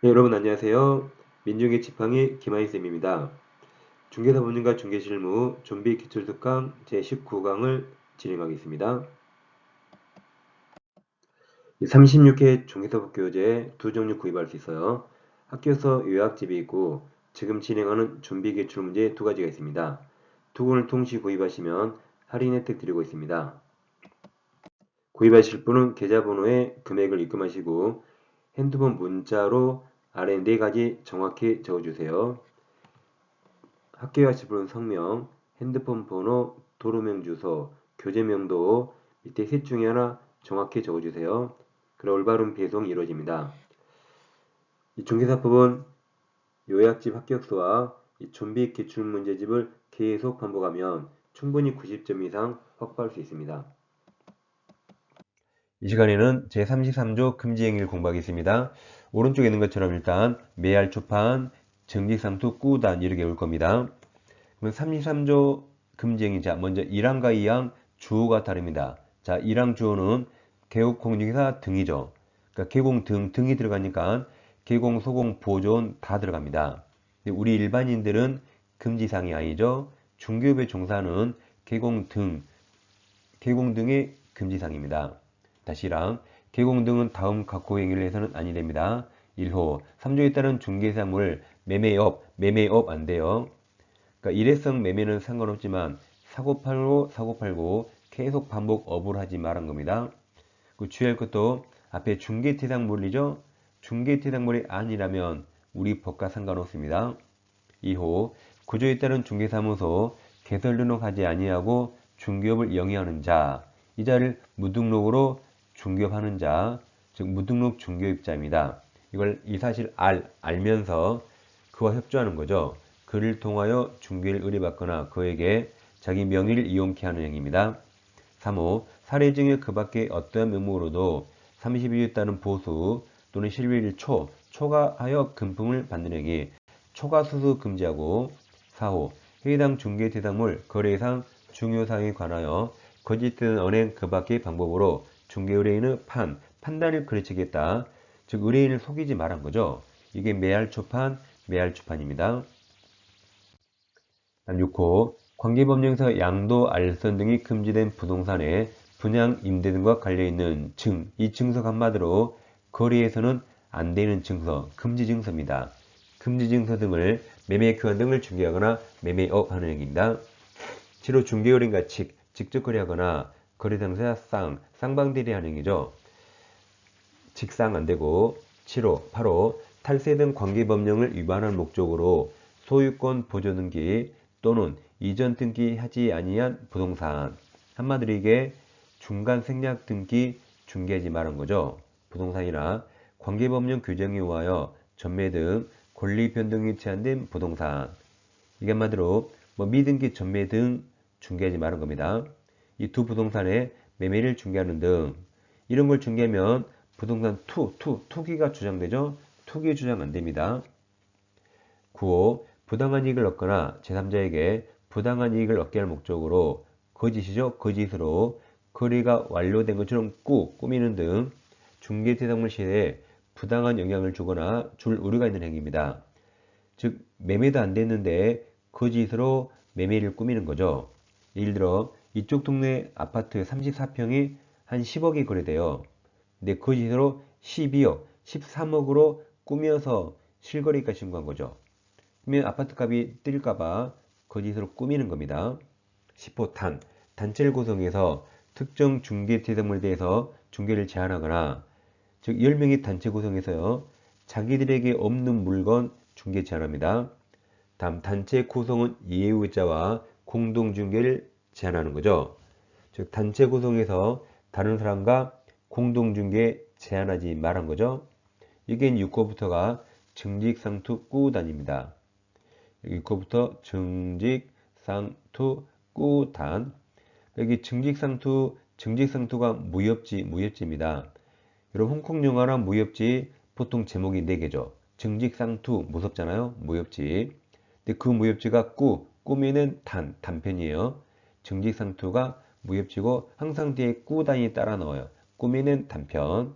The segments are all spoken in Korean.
네, 여러분 안녕하세요. 민중의 지팡이 김하희쌤입니다. 중개사법률과 중개실무 좀비 기출특강 제19강을 진행하겠습니다. 36회 중개사법 교재 두 종류 구입할 수 있어요. 학교에서 요약집이 있고 지금 진행하는 좀비 기출 문제 두 가지가 있습니다. 두 권을 동시 구입하시면 할인 혜택 드리고 있습니다. 구입하실 분은 계좌번호에 금액을 입금하시고 핸드폰 문자로 아래 네 가지 정확히 적어주세요. 학교에 가실 분은 성명, 핸드폰 번호, 도로명 주소, 교재명도 밑에 셋 중에 하나 정확히 적어주세요. 그럼 올바른 배송이 이루어집니다. 이 중개사법은 요약집 합격수와 이 좀비 기출문제집을 계속 반복하면 충분히 90점 이상 확보할 수 있습니다. 이 시간에는 제33조 금지행위를 공부하겠습니다. 오른쪽에 있는 것처럼 일단 매할 초판, 정직상투, 꾸단 이렇게 올 겁니다. 그럼 33조 금지행위, 자 먼저 1항과 2항 주어가 다릅니다. 자 1항 주어는 개국 공중기사 등이죠. 그러니까 개공 등이 들어가니까 개공, 소공, 보존 다 들어갑니다. 우리 일반인들은 금지사항이 아니죠. 중개업의 종사는 개공 등의 금지사항입니다. 다시 1항 개공 등은 다음 각호 행위를 해서는 아니 됩니다. 1호 3조에 따른 중개사물 매매업 안 돼요. 그러니까 일회성 매매는 상관없지만 사고 팔고 계속 반복 업을 하지 말한 겁니다. 그 주의할 것도 앞에 중개대상물이죠. 중개대상물이 아니라면 우리 법과 상관없습니다. 2호 구조에 따른 중개사무소 개설 등록하지 아니하고 중개업을 영위하는 자, 이 자를 무등록으로 중개업하는 자, 즉 무등록 중개업자입니다. 이걸 이 사실 알면서 그와 협조하는 거죠. 그를 통하여 중개를 의뢰받거나 그에게 자기 명의를 이용케 하는 행위입니다. 3호 사례 중에 그 밖에 어떠한 명목으로도 32조에 따른 보수 또는 실비일 초과하여 금품을 받는 행위, 초과수수 금지하고 4호 해당 중개 대상물 거래상 중요사항에 관하여 거짓된 언행 그 밖의 방법으로 중개 의뢰인의 판단을 그르치겠다. 즉 의뢰인을 속이지 말한 거죠. 이게 매할초판입니다. 6호 관계법령에서 양도, 알선 등이 금지된 부동산의 분양, 임대 등과 관련있는 이 증서 한마디로 거래에서는 안 되는 증서, 금지 증서입니다. 금지 증서 등을 매매 교환 등을 중개하거나 매매업 하는 행위입니다. 7호 중개거래인과 직접 거래하거나 거래 당사자 쌍방대리 하는 행위죠. 직상 안 되고 7호, 8호 탈세 등 관계법령을 위반한 목적으로 소유권 보존 등기 또는 이전 등기하지 아니한 부동산, 한마디로 이게 중간 생략 등기 중개하지 말한 거죠. 부동산이나 관계법령 규정에 의하여 전매 등 권리 변동이 제한된 부동산, 이게 한마디로 미등기 전매 등 중개하지 말은 겁니다. 이 두 부동산의 매매를 중개하는 등 이런 걸 중개하면 부동산 투기가 주장되죠. 투기 주장 안 됩니다. 9호 부당한 이익을 얻거나 제3자에게 부당한 이익을 얻게 할 목적으로 거짓이죠. 거짓으로 거래가 완료된 것처럼 꾸미는 등 중개 대상물 시세에 부당한 영향을 주거나 줄 우려가 있는 행위입니다. 즉 매매도 안 됐는데 거짓으로 매매를 꾸미는 거죠. 예를 들어 이쪽 동네 아파트 34평이 한 10억이 거래돼요. 근데 거짓으로 12억, 13억으로 꾸며서 실거래가 신고한 거죠. 그러면 아파트 값이 뛸까봐 거짓으로 꾸미는 겁니다. 10호 단체를 구성해서 특정 중개 대상물에 대해서 중개를 제한하거나 즉 10명이 단체 구성해서요. 자기들에게 없는 물건 중개 제한합니다. 다음 단체 구성은 이해의자와 공동중개를 제한하는 거죠. 즉 단체 구성해서 다른 사람과 공동중개 제한하지 말한 거죠. 이게 6호부터가 증직상투 꾸단입니다. 6호부터 증직상투 꾸단. 여기 증직상투가 무협지입니다. 여러분 홍콩 영화나 무협지 보통 제목이 4개죠. 증직상투 무섭잖아요. 무협지. 근데 그 무협지가 꾸미는 단편이에요. 증직상투가 무협지고 항상 뒤에 꾸단이 따라 넣어요. 꾸미는 단편.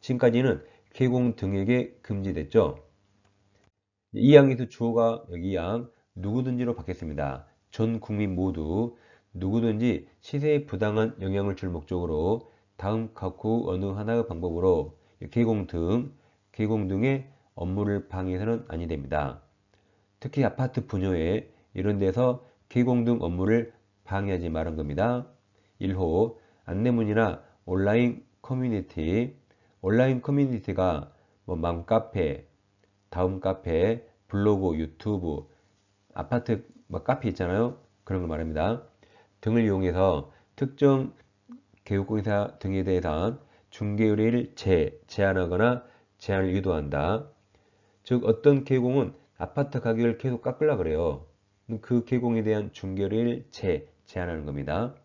지금까지는 계공 등에게 금지됐죠. 이 항에서 주어가 여기 양 누구든지로 바뀌었습니다. 전 국민 모두 누구든지 시세에 부당한 영향을 줄 목적으로 다음 각 후 어느 하나의 방법으로 계공 등의 업무를 방해해서는 아니 됩니다. 특히 아파트 분요에 이런 데서 계공 등 업무를 방해하지 말은 겁니다. 1호 안내문이나 온라인 커뮤니티가 뭐 맘카페, 다음 카페, 블로그, 유튜브, 아파트 뭐 카페 있잖아요. 그런 걸 말합니다. 등을 이용해서 특정 개국공사 등에 대해서 중개 의뢰를 제한하거나 제한을 유도한다. 즉 어떤 개공은 아파트 가격을 계속 깎으려고 그래요. 그 개공에 대한 중개 의뢰를 제한하는 겁니다.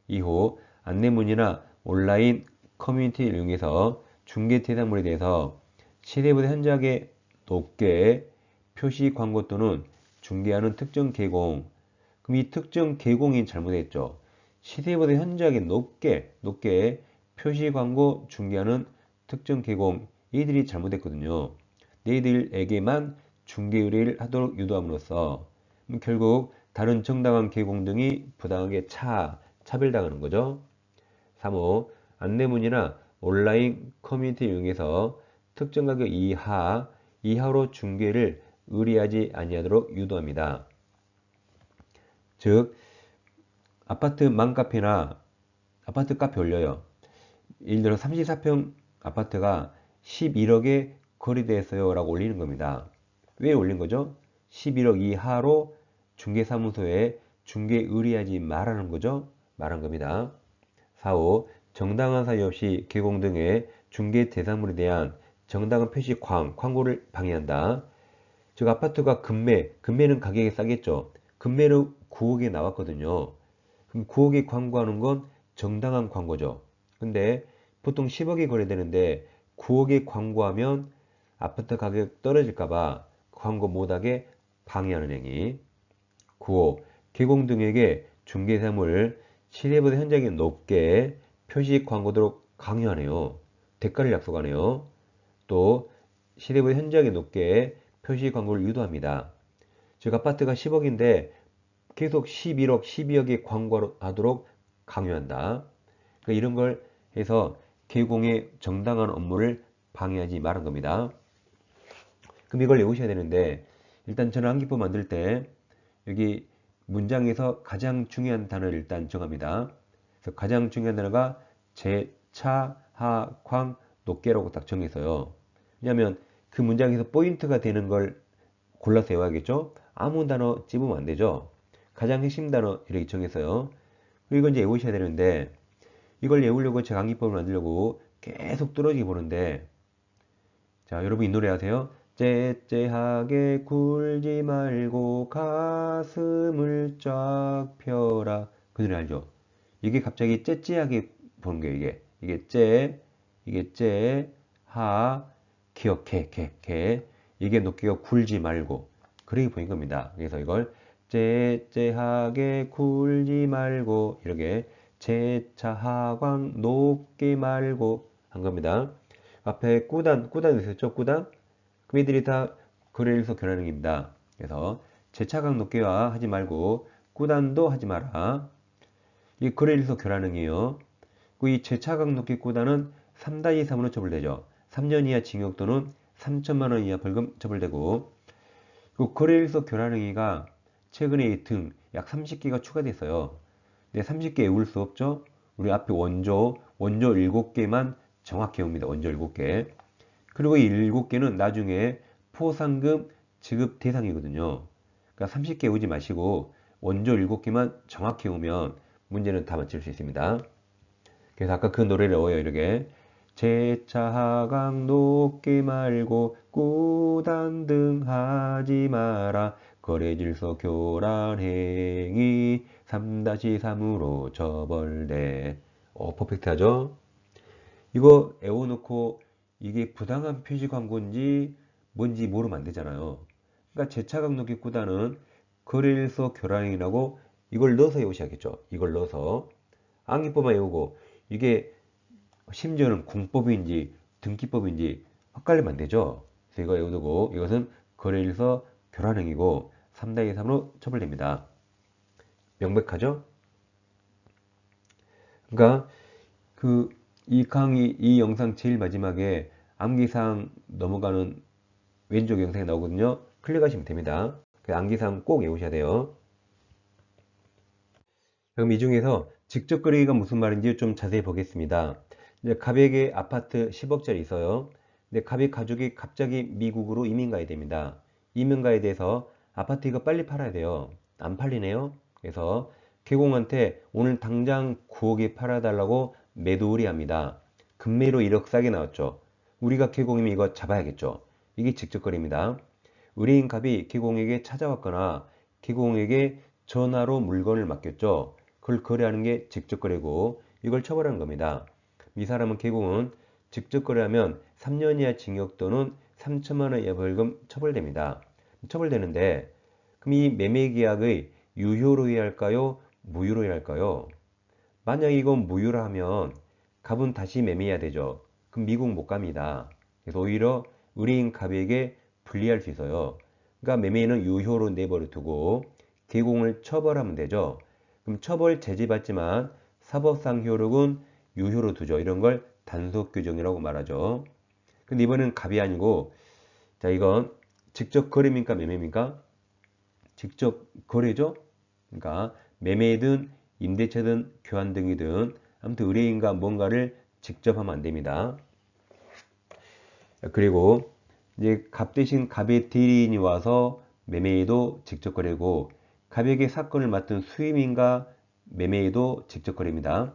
2호 안내문이나 온라인 커뮤니티를 이용해서 중개 대상물에 대해서 시세보다 현저하게 높게 표시 광고 또는 중개하는 특정 계공. 그럼 이 특정 계공이 잘못했죠. 시세보다 현저하게 높게 표시 광고 중개하는 특정 계공. 이들이 잘못했거든요. 너희들에게만 중개 의뢰를 하도록 유도함으로써 결국 다른 정당한 계공 등이 부당하게 차별당하는 거죠. 3호 안내문이나 온라인 커뮤니티를 이용해서 특정 가격 이하로 중개를 의뢰하지 아니하도록 유도합니다. 즉 아파트 맘카페나 아파트 카페 올려요. 예를 들어 34평 아파트가 11억에 거래됐어요 라고 올리는 겁니다. 왜 올린 거죠? 11억 이하로 중개사무소에 중개 의뢰하지 말라는 거죠. 말한 겁니다. 4호 정당한 사유 없이 개공 등의 중개 대상물에 대한 정당한 표시 광고를 방해한다. 즉 아파트가 금매는 가격이 싸겠죠. 금매로 9억에 나왔거든요. 그럼 9억에 광고하는 건 정당한 광고죠. 근데 보통 10억에 거래되는데 9억에 광고하면 아파트 가격 떨어질까봐 광고 못하게 방해하는 행위. 9호 개공 등에게 중개사물 시세보다 현저하게 높게 표시 광고도록 강요하네요. 대가를 약속하네요. 또 시세보다 현저하게 높게 표시 광고를 유도합니다. 즉 아파트가 10억인데 계속 11억, 12억에 광고하도록 강요한다. 그러니까 이런 걸 해서 개공의 정당한 업무를 방해하지 말은 겁니다. 그럼 이걸 외우셔야 되는데 일단 저는 암기법 만들 때 여기 문장에서 가장 중요한 단어를 일단 정합니다. 그래서 가장 중요한 단어가 제, 차, 하, 광, 높게라고 딱 정했어요. 왜냐하면 그 문장에서 포인트가 되는 걸 골라서 외워야겠죠? 아무 단어 찝으면 안 되죠? 가장 핵심 단어 이렇게 정했어요. 그리고 이건 이제 외우셔야 되는데 이걸 외우려고 제가 암기법을 만들려고 계속 뚫어지게 보는데 자 여러분 이 노래 아세요? 째째하게 굴지 말고 가슴을 쫙 펴라 그 노래 알죠? 이게 갑자기 째째하게 보는 거예요 이게 하 기억해 이게 높게가 굴지 말고 그렇게 보인 겁니다. 그래서 이걸 째째하게 굴지 말고 이렇게 제차하광 높게 말고 한 겁니다. 앞에 꾸단 있었죠? 꾸단? 그럼 이들이 다 거래일서 교란형입니다. 그래서 제차각 높게와 하지 말고 꾸단도 하지 마라. 이 거래일서 교란형이에요. 이 제차각 높게 꾸단은 3-3으로 처벌되죠. 3년 이하 징역 또는 3천만 원 이하 벌금 처벌되고 그 거래일서 교란행위가 최근에 이 등 약 30개가 추가됐어요. 근데 30개 외울 수 없죠? 우리 앞에 원조 7개만 정확히 외웁니다. 원조 7개. 그리고 이 7개는 나중에 포상금 지급 대상이거든요. 그러니까 30개 외우지 마시고 원조 7개만 정확히 외우면 문제는 다 맞힐 수 있습니다. 그래서 아까 그 노래를 외워요. 이렇게 제차하강 높게 말고 꾸단 등 하지 마라 거래질서 교란행위 3-3으로 처벌돼. 퍼펙트 하죠? 이거 외워놓고 이게 부당한 표시 광고인지 뭔지 모르면 안 되잖아요. 그러니까 제차각 높게 꾸다는 거래일서 교란행위라고 이걸 넣어서 외우셔야겠죠. 이걸 넣어서 암기법만 외우고 이게 심지어는 공법인지 등기법인지 헛갈리면 안 되죠. 그래서 이거 외우고 이것은 거래일서 교란행위고 3-3으로 처벌됩니다. 명백하죠? 그러니까 이 강의, 이 영상 제일 마지막에 암기사항 넘어가는 왼쪽 영상이 나오거든요. 클릭하시면 됩니다. 그 암기사항 꼭 외우셔야 돼요. 그럼 이 중에서 직접거래가 무슨 말인지 좀 자세히 보겠습니다. 이제 갑에게 아파트 10억짜리 있어요. 근데 갑의 가족이 갑자기 미국으로 이민 가야 됩니다. 이민 가야 돼서 아파트 이거 빨리 팔아야 돼요. 안 팔리네요. 그래서 개공한테 오늘 당장 9억에 팔아달라고 매도 의뢰합니다. 금매로 1억 싸게 나왔죠. 우리가 개공이면 이거 잡아야겠죠. 이게 직접거래입니다. 의뢰인 갑이 개공에게 찾아왔거나 개공에게 전화로 물건을 맡겼죠. 그걸 거래하는 게 직접거래고 이걸 처벌하는 겁니다. 이 사람은 개공은 직접거래하면 3년 이하 징역 또는 3천만 원 이하 벌금 처벌됩니다. 처벌되는데 그럼 이 매매계약의 유효로 해야 할까요? 무효로 해야 할까요? 만약 이건 무효로 하면 갑은 다시 매매해야 되죠. 그럼 미국 못 갑니다. 그래서 오히려 의뢰인 갑에게 불리할 수 있어요. 그러니까 매매는 유효로 내버려 두고 개공을 처벌하면 되죠. 그럼 처벌 제재받지만 사법상 효력은 유효로 두죠. 이런 걸 단속 규정이라고 말하죠. 근데 이번엔 갑이 아니고 자 이건 직접 거래입니까 매매입니까? 직접 거래죠. 그러니까 매매든 임대차든 교환 등이든 아무튼 의뢰인과 뭔가를 직접 하면 안 됩니다. 그리고 이제 갑 대신 갑의 대리인이 와서 매매에도 직접 거래고 갑에게 사건을 맡은 수임인과 매매에도 직접 거래입니다.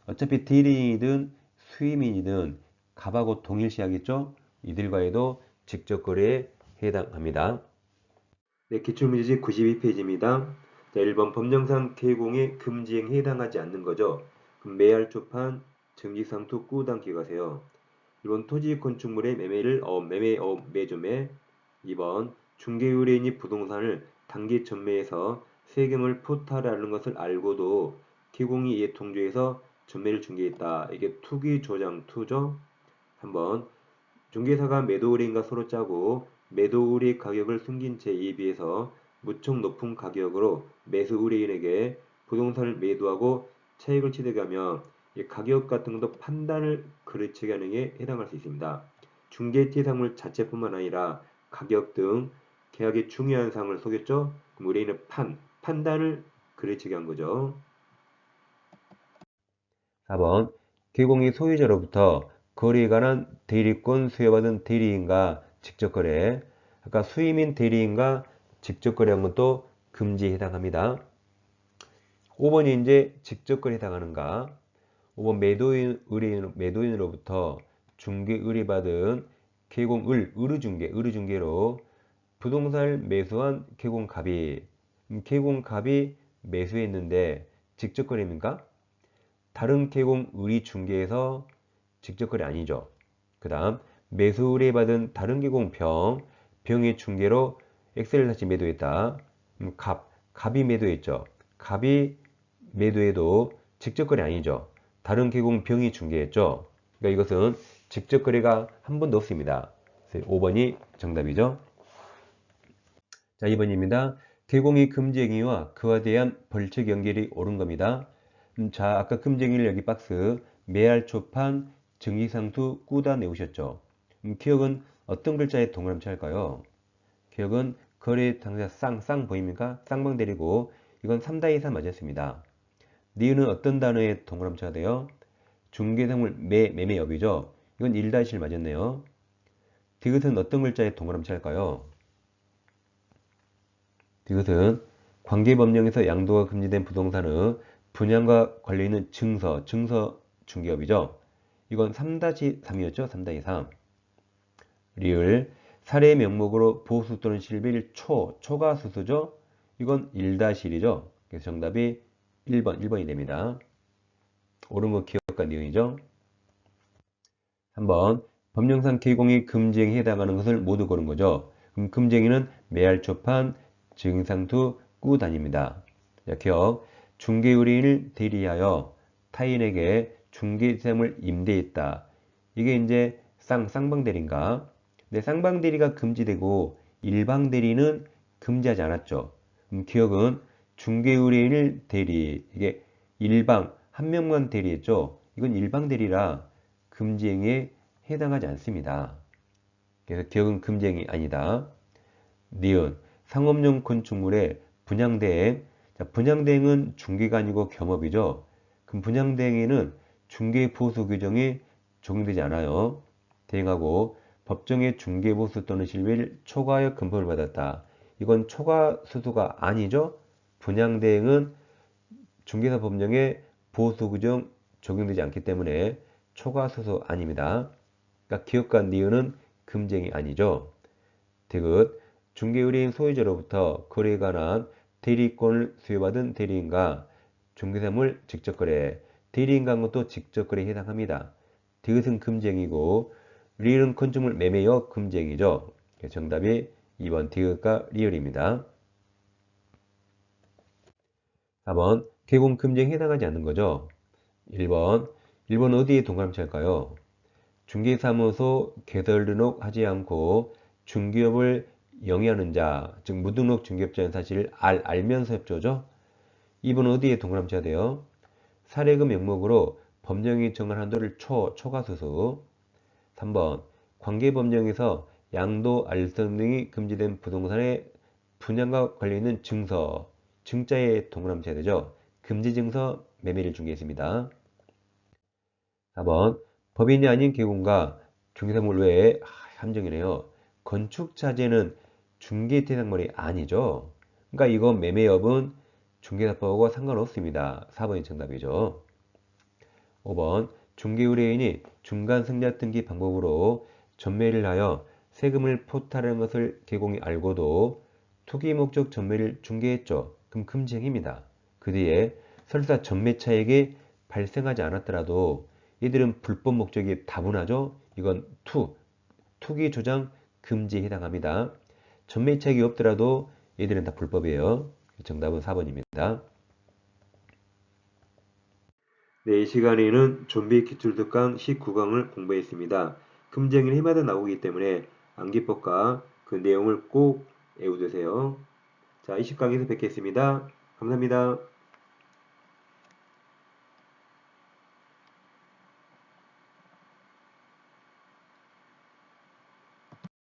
어차피 대리인이든 수임인이든 갑하고 동일시하겠죠? 이들과에도 직접 거래에 해당합니다. 네, 기출문제집 92페이지입니다. 자, 1번 법령상 개공의 금지행위에 해당하지 않는 거죠. 그럼 매할 초판 증기상투 꾸당 기억하세요. 1번 토지 건축물의 매매를 매조매 2번 중개의뢰인이 부동산을 단기 전매해서 세금을 포탈하는 것을 알고도 개공이 이에 동조해서 전매를 중개했다. 이게 투기 조장 투죠. 3번 중개사가 매도 의뢰인과 서로 짜고 매도 의뢰 가격을 숨긴 채 예비해서 무척 높은 가격으로 매수 의뢰인에게 부동산을 매도하고 차익을 취득하며 가격 같은 것도 판단을 그르치게 하는 게 해당할 수 있습니다. 중개대상물 자체뿐만 아니라 가격 등 계약의 중요한 사항을 속였죠. 그럼 의뢰인은 판단을 그르치게 한 거죠. 4번 개공이 소유자로부터 거래에 관한 대리권 수여받은 대리인과 직접 거래. 아까 수임인 대리인과 직접 거래한 것도 금지에 해당합니다. 5번이 이제 직접 거래에 해당하는가? 5번 매도인으로부터 중개 의뢰받은 개공을 의뢰중개로 부동산을 매수한 개공갑이 개공갑이 매수했는데 직접 거래입니까? 다른 개공 의뢰 중개에서 직접 거래 아니죠. 그 다음 매수 의뢰받은 다른 개공 병의 중개로 엑셀을 다시 매도했다. 갑이 매도했죠. 갑이 매도해도 직접 거래 아니죠. 다른 개공 병이 중개했죠. 그러니까 이것은 직접 거래가 한 번도 없습니다. 5번이 정답이죠. 자, 2번입니다. 개공의 금지행위와 그와 대한 벌칙 연결이 옳은 겁니다. 자, 아까 금지행위를 여기 박스 매할 초판 증기상투 꾸다 내우셨죠. 기억은 어떤 글자에 동그라미 할까요? 기억은 거래 당사 쌍 보입니까? 쌍방 데리고 이건 3-3 맞았습니다. 니은은 어떤 단어에 동그라미 쳐야 돼요? 중개상물 매매업이죠. 이건 1-1 맞았네요. 디귿은 어떤 글자에 동그라미 할까요? 디귿은 관계법령에서 양도가 금지된 부동산의 분양과 관련있는 증서 중개업이죠. 이건 3-3이었죠. 3-3. 리을 사례 명목으로 보수 또는 실비를 초가 수수죠. 이건 1-1이죠. 그래서 정답이 1번이 됩니다. 옳은 거 기억과 니은이죠. 3번 법령상 개공이 금지행위에 해당하는 것을 모두 고른 거죠. 그럼 금지행위는 매할 초판 증상투 꾸다닙니다. 자, 기억 중개의뢰인을 대리하여 타인에게 중개재물을 임대했다. 이게 이제 쌍방대리인가? 근데 쌍방대리가 금지되고 일방대리는 금지하지 않았죠. 기억은 중개의뢰인을 대리, 이게 일방, 한 명만 대리했죠. 이건 일방대리라 금지행위에 해당하지 않습니다. 그래서 기억은 금지행위 아니다. 니은, 상업용 건축물의 분양대행. 자, 분양대행은 중개가 아니고 겸업이죠. 그럼 분양대행에는 중개보수 규정이 적용되지 않아요. 대행하고 법정의 중개보수 또는 실비를 초과하여 금품을 받았다. 이건 초과수수가 아니죠. 분양대행은 중개사 법령에 보수 규정 적용되지 않기 때문에 초과수수 아닙니다. 그러니까 기업과 니은은 금지행위 아니죠. 디귿, 중개의뢰인 소유자로부터 거래에 관한 대리권을 수여받은 대리인과 중개사물 직접거래, 대리인과는 것도 직접거래에 해당합니다. 디귿은 금지행위고 리을은 건축물 매매여 금지행위죠. 정답이 2번 디귿과 리을입니다. 4번 개공 금지행위에 해당하지 않는 거죠. 1번 어디에 동그라미칠까요? 중개사무소 개설 등록하지 않고 중개업을 영위하는 자, 즉 무등록 중개업자의 사실을 알면서 협조죠. 2번 어디에 동그라미 쳐야 돼요? 사례금 명목으로 법령이 정한 한도를 초과수수. 3번 관계법령에서 양도, 알선 등이 금지된 부동산의 분양과 관련있는 증서, 증자에 동그라미 쳐야 되죠. 금지증서 매매를 중개했습니다. 4번 법인이 아닌 개공과 중개사물 외에 함정이네요. 건축자재는 중개 대상물이 아니죠. 그러니까 이건 매매업은 중개사법과 상관없습니다. 4번이 정답이죠. 5번 중개의뢰인이 중간승자 등기 방법으로 전매를 하여 세금을 포탈하는 것을 개공이 알고도 투기 목적 전매를 중개했죠. 그럼 금지행위입니다. 그 뒤에 설사 전매 차익이 발생하지 않았더라도 이들은 불법 목적이 다분하죠. 이건 투기 조장 금지에 해당합니다. 전매 차익이 없더라도 얘들은 다 불법이에요. 정답은 4번입니다. 네, 이 시간에는 좀비 기출특강 19강을 공부했습니다. 금지행위는 해마다 나오기 때문에 암기법과 그 내용을 꼭 외워두세요. 자, 20강에서 뵙겠습니다. 감사합니다.